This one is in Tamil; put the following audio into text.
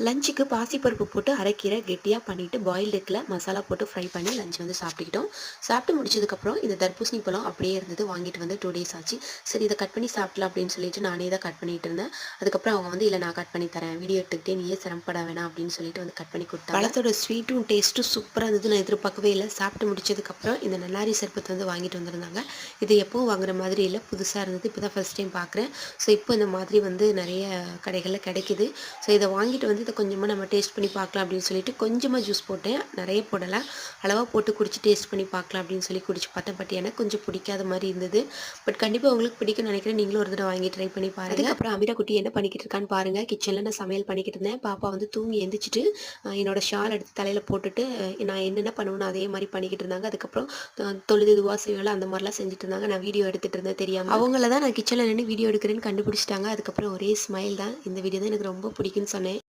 லஞ்சுக்கு பாசிப்பருப்பு போட்டு அரைக்கீரை கெட்டியாக பண்ணிவிட்டு பாயில்டு எக்கில் மசாலா போட்டு ஃப்ரை பண்ணி லஞ்ச் வந்து சாப்பிட்டுக்கிட்டோம். சாப்பிட்டு முடிச்சதுக்கப்புறம் இந்த தர்பூசணி பழம் அப்படியே இருந்தது, வாங்கிட்டு வந்து 2 டேஸ் ஆச்சு. சரி இதை கட் பண்ணி சாப்பிடலாம் அப்படின்னு சொல்லிட்டு நானே தான் கட் பண்ணிட்டு இருந்தேன். அதுக்கப்புறம் அவங்க வந்து இல்லை நான் கட் பண்ணி தரேன், வீடியோ எடுத்துக்கிட்டே நீயே சிரமப்பட வேணாம் அப்படின்னு சொல்லிட்டு வந்து கட் பண்ணி கொடுத்தாங்க. பழத்தோட ஸ்வீட்டும் டேஸ்ட்டும் சூப்பராக இருந்தது, நான் எதிர்பார்க்கவே இல்லை. சாப்பிட்டு முடிச்சதுக்கப்புறம் இந்த நன்னாரி சர்பத் வந்து வாங்கிட்டு வந்திருந்தாங்க. இது எப்பவும் வாங்குற மாதிரி இல்லை, புதுசாக இருந்தது, இப்போ தான் ஃபஸ்ட் டைம் பார்க்குறேன். ஸோ இப்போ இந்த மாதிரி வந்து நிறைய கடைகளில் கிடைக்குது. ஸோ இதை வாங்கிட்டு வந்து இதை கொஞ்சமாக நம்ம டேஸ்ட் பண்ணி பார்க்கலாம் அப்படின்னு சொல்லிட்டு கொஞ்சமாக ஜூஸ் போட்டேன், நிறைய போடலை, அளவாக போட்டு குடிச்சு டேஸ்ட் பண்ணி பார்க்கலாம் அப்படின்னு சொல்லி குடிச்சு பார்த்தேன். பட் எனக்கு கொஞ்சம் பிடிக்காத மாதிரி இருந்தது. பட் கண்டிப்பாக உங்களுக்கு பிடிக்கும்னு நினைக்கிறேன். நீங்களும் ஒரு தடவை வாங்கி ட்ரை பண்ணி பாருங்க. அதுக்கப்புறம் அமீரா குட்டி என்ன பண்ணிக்கிட்டு இருக்கான்னு பாருங்க. கிச்சனில் நான் சமையல் பண்ணிக்கிட்டு இருந்தேன். பாப்பா வந்து தூங்கி எந்திரிச்சிட்டு என்னோட ஷால் எடுத்து தலையில் போட்டுட்டு நான் என்னென்ன பண்ணுவேன்னு அதே மாதிரி பண்ணிக்கிட்டு இருந்தாங்க. அதுக்கப்புறம் தொழுது துவா செய்வேல அந்த மாதிரிலாம் செஞ்சுட்டு இருந்தாங்க. நான் வீடியோ எடுத்துகிட்டு இருந்தேன் தெரியாமல். அவங்கள தான் நான் கிச்சனில் நின்று வீடியோ எடுக்கிறேன்னு கண்டுபிடிச்சிட்டாங்க. அதுக்கப்புறம் ஒரே ஸ்மைல் தான். இந்த வீடியோ தான் எனக்கு ரொம்ப பிடிக்குன்னு சொன்னேன்.